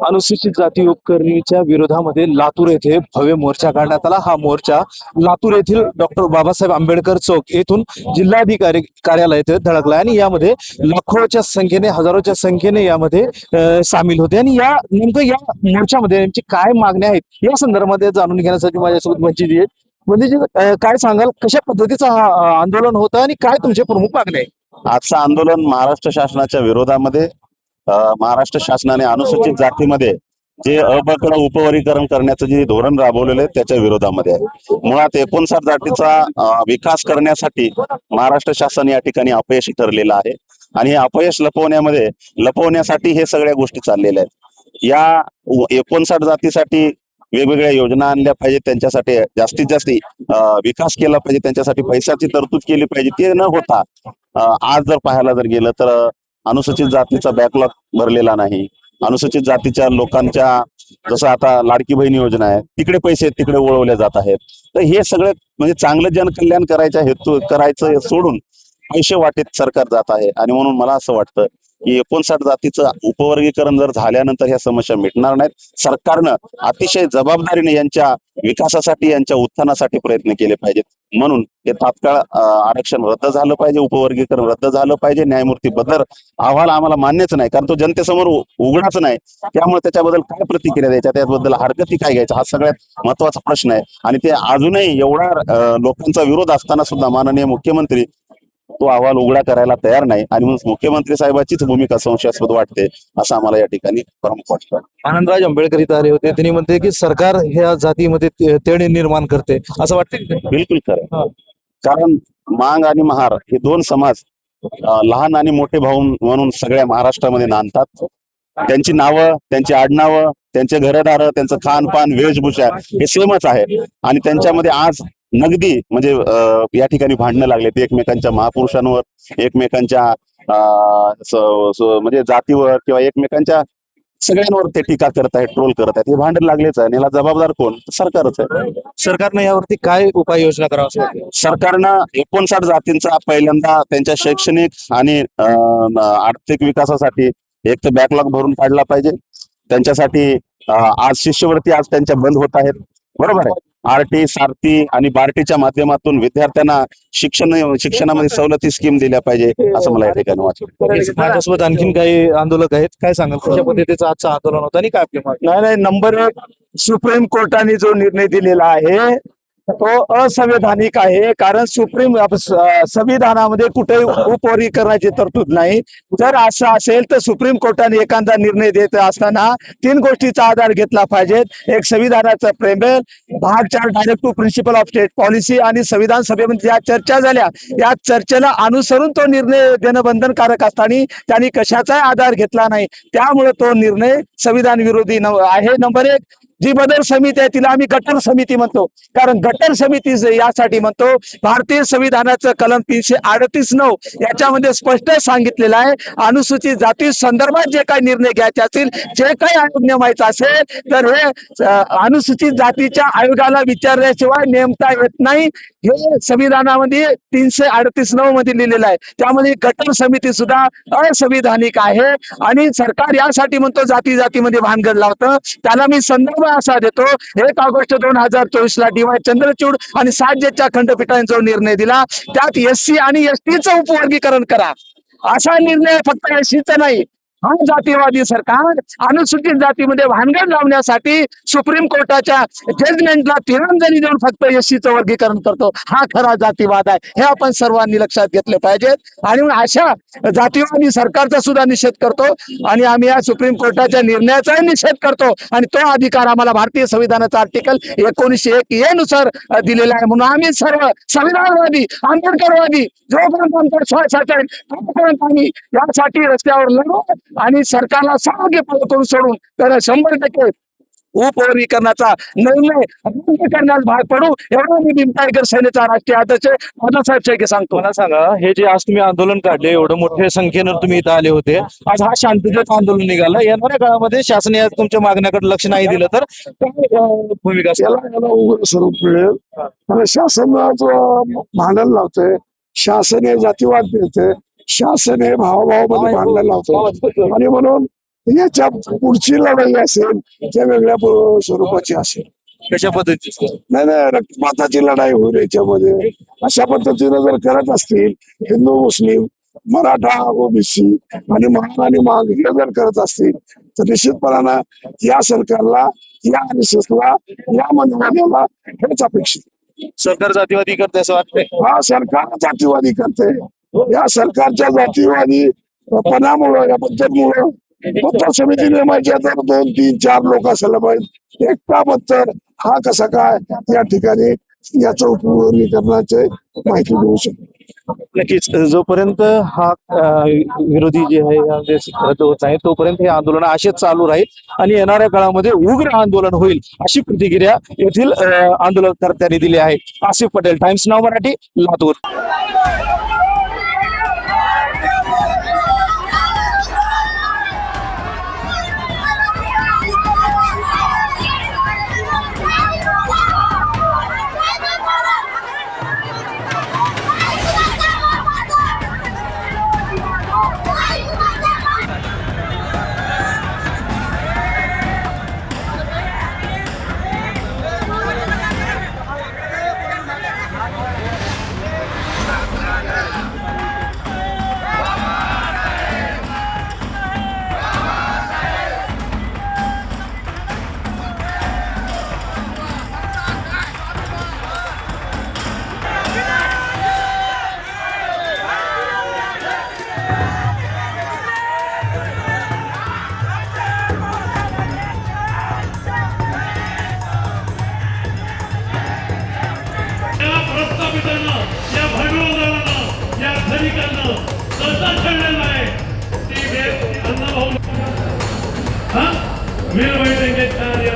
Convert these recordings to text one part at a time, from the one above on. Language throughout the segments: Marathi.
अनुसूचित जाती उपकरणीच्या विरोधामध्ये लातूर येथे भव्य मोर्चा काढण्यात आला। हा मोर्चा लातूर येथील डॉक्टर बाबासाहेब आंबेडकर चौक येथून जिल्हाधिकारी कार्यालय येथे धडकला आणि यामध्ये लाखोच्या संख्येने हजारोच्या संख्येने यामध्ये सामील होते आणि या नेमकं या मोर्चामध्ये नेमकी काय मागण्या आहेत या संदर्भामध्ये जाणून घेण्यासाठी माझ्यासोबत वंचित आहेत। म्हणजे काय सांगाल, कशा पद्धतीचं हा आंदोलन होतं आणि काय तुमचे प्रमुख मागण्या आहेत? आजचं आंदोलन महाराष्ट्र शासनाच्या विरोधामध्ये महाराष्ट्र शासनाने अनुसूचित जातीमध्ये जे अबकडं उपवर्गीकरण करण्याचं जे धोरण राबवलेलं आहे त्याच्या विरोधामध्ये आहे। मुळात 59 जातीचा विकास करण्यासाठी महाराष्ट्र शासन या ठिकाणी अपयशी ठरलेलं आहे आणि हे अपयश लपवण्यासाठी हे सगळ्या गोष्टी चाललेल्या आहेत। या 59 जातीसाठी वेगवेगळ्या योजना आणल्या पाहिजे, त्यांच्यासाठी जास्तीत जास्त विकास केला पाहिजे, त्यांच्यासाठी पैशाची तरतूद केली पाहिजे। ते न होता आज जर पाहायला गेलं तर अनुसूचित जातीचा बॅकलॉग भरलेला नाही। अनुसूचित जातीच्या लोकांच्या जसं आता लाडकी बहीण योजना आहे तिकडे पैसे तिकडे वळवले जात आहेत। तर हे सगळं म्हणजे चांगलं जनकल्याण करायचं सोडून पैसे वाटेत सरकार जात आहे आणि म्हणून मला असं वाटतं की 59 जातीचं उपवर्गीकरण जर झाल्यानंतर ह्या समस्या मिटणार नाहीत। सरकारनं अतिशय जबाबदारीने यांच्या विकासासाठी यांच्या उत्थानासाठी प्रयत्न केले पाहिजेत। म्हणून हे तात्काळ आरक्षण रद्द झालं पाहिजे, उपवर्गीकरण रद्द झालं पाहिजे। न्यायमूर्ती बदर अहवाल आम्हाला मान्यच नाही, कारण तो जनतेसमोर उघडाच नाही, त्यामुळे त्याच्याबद्दल काय प्रतिक्रिया द्यायच्या, त्याबद्दल हरकती काय घ्यायच्या हा सगळ्यात महत्वाचा प्रश्न आहे। आणि ते अजूनही एवढा लोकांचा विरोध असताना सुद्धा माननीय मुख्यमंत्री तो अहवाल उघडा करायला तयार नाही आणि म्हणून मुख्यमंत्री साहेबांचीच भूमिका संशयास्पद वाटते असं आम्हाला या ठिकाणी प्रमुख वाटतं। आनंदराज आंबेडकर इथं आले होते, त्यांनी म्हणते की सरकार ह्या जातीमध्ये तेढ निर्माण करते असं वाटतं? बिलकुल खरं, कारण मांग आणि महार हे दोन समाज लहान आणि मोठे भाऊ म्हणून सगळ्या महाराष्ट्रामध्ये नांदतात। त्यांची नावं, त्यांची आडनावं, त्यांचे घरदार, त्यांचं खानपान, वेशभूषा हे सेमच आहे आणि त्यांच्यामध्ये आज नगदी म्हणजे या ठिकाणी भांडणं लागलेत एकमेकांच्या महापुरुषांवर, एकमेकांच्या म्हणजे जातीवर किंवा एकमेकांच्या सगळ्यांवर ते टीका करत आहेत, ट्रोल करत आहेत। हे भांडण लागलेच आहे, याला जबाबदार कोण? सरकारच आहे। सरकारने यावरती काय उपाययोजना करावं असं वाटतं? सरकारनं 59 जातींचा पहिल्यांदा त्यांच्या शैक्षणिक आणि आर्थिक विकासासाठी एक तर बॅकलॉग भरून काढला पाहिजे। त्यांच्यासाठी आज शिष्यवृत्ती आज त्यांच्या बंद होत आहेत, बरोबर आहे। आरटी, सारथी आणि बार्टीच्या माध्यमातून विद्यार्थ्यांना शिक्षणामध्ये सवलती स्कीम दिल्या पाहिजे असं मला या ठिकाणी वाटतं। माझ्यासोबत आणखीन काही आंदोलक आहेत, काय सांगाल कशा पद्धतीचं आजचं आंदोलन होतं आणि काय आपली मागणी? नाही, नंबर 1, सुप्रीम कोर्टाने जो निर्णय दिलेला आहे तो असंवैधानिक आहे, कारण संविधानामध्ये कुठे उपवर्गीकरणाची तरतूद नाही। जर असं असेल तर सुप्रीम कोर्टाने एखादा निर्णय देत असताना 3 गोष्टीचा आधार घेतला पाहिजे। एक, संविधानाचं प्रेमेल, भाग 4 directive principle of state policy आणि संविधान सभेमध्ये ज्या चर्चा झाल्या या चर्चेला अनुसरून तो निर्णय देणं बंधनकारक असताना त्यांनी कशाचाही आधार घेतला नाही, त्यामुळे तो निर्णय संविधान विरोधी आहे। नंबर 1, जी बदल समिती आहे तिला आम्ही गटर समिती म्हणतो, कारण गटर समिती यासाठी म्हणतो भारतीय संविधानाचं कलम 338(9) याच्यामध्ये स्पष्ट सांगितलेलं आहे अनुसूचित जाती संदर्भात जे काही निर्णय घ्यायचे असतील, जे काही आयोग नेमायचा असेल तर हे अनुसूचित जातीच्या आयोगाला विचारल्याशिवाय नेमता येत नाही, हे संविधानामध्ये 338(9) मध्ये लिहिलेलं आहे। त्यामध्ये गटर समिती सुद्धा असंविधानिक आहे आणि सरकार यासाठी म्हणतो जातीमध्ये भानगड लावतं। त्याला मी संदर्भ असा देतो, 1 ऑगस्ट 2024 ला डी वाय चंद्रचूड आणि 7 जजच्या खंडपीठाने जो निर्णय दिला त्यात SC आणि STचं उपवर्गीकरण करा असा निर्णय, फक्त SCचं नाही। हा जातीवादी सरकार अनुसूचित जातीमध्ये भानगड लावण्यासाठी सुप्रीम कोर्टाच्या जजमेंटला तिरंजनी देऊन फक्त SCचं वर्गीकरण करतो, हा खरा जातीवाद आहे। हे आपण सर्वांनी लक्षात घेतले पाहिजे आणि अशा जातीवादी सरकारचा सुद्धा निषेध करतो आणि आम्ही या सुप्रीम कोर्टाच्या निर्णयाचाही निषेध करतो आणि तो अधिकार आम्हाला भारतीय संविधानाचा आर्टिकल 1901 नुसार दिलेला आहे। म्हणून आम्ही सर्व संविधानवादी, आंबेडकरवादी जोपर्यंत आमचा श्वास आहे तोपर्यंत आम्ही यासाठी रस्त्यावर लढू आणि सरकारला सामोरे करून सोडून तर 100% उपवरीकरणाचा निर्णय रद्द करण्यास भाग पडू एवढं मी भीम टायगर सेनेचा राष्ट्रीय अध्यक्ष दादासाहेब शेळके सांगतो. मला सांगा, हे जे आज तुम्ही आंदोलन काढले, एवढं मोठ्या संख्येनं तुम्ही इथं आले होते, आज हा शांततेचं आंदोलन निघालं, येणाऱ्या काळामध्ये शासन या तुमच्या मागण्याकडे लक्ष नाही दिलं तर काय भूमिका असेल? याला उघड स्वरूप मिळेल. आणि शासन जो भांडण लावतंय, शासन हे जातीवाद मिळते, शासन हे भावाभावामध्ये भांडण लावतंय आणि म्हणून याच्या पुढची लढाई असेल त्या वेगळ्या स्वरूपाची असेल. कशा पद्धतीची? नाही नाही, रक्तपाताची लढाई होईल याच्यामध्ये. अशा पद्धतीनं जर करत असतील हिंदू मुस्लिम मराठा ओबीसी आणि महान आणि माग हे जर करत असतील तर निश्चितपणानं या सरकारला या आरएसएसला या मनमान्याला हेच अपेक्षित. सरकार जातीवादी करते असं वाटतंय? हा सरकार जातीवादी करते. या सरकारच्या जातीवादी पणामुळं या पद्धतीमुळं पत्तर समिती नेमायच्या तर 2, 3, 4 लोक असायला पाहिजे. एकटा पत्तर हा कसा काय या ठिकाणी याचं उपयोगीकरणाचे माहिती देऊ शकतो. नक्कीच, जोपर्यंत हा विरोधी जे आहे या देश रद्द होत नाही तोपर्यंत हे आंदोलन असेच चालू राहील आणि येणाऱ्या काळामध्ये उग्र आंदोलन होईल अशी प्रतिक्रिया येथील आंदोलनकर्त्यांनी दिली आहे. आसिफ पटेल, टाइम्स नाव मराठी, लातूर. या भांडवलदारांना या धनिकांना सत्ता ठेवलेला आहे ते अन्नभाऊ वीर वैद्यकीय कार्य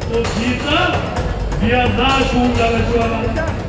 तो जीता नाश होऊन झाल्याशिवाय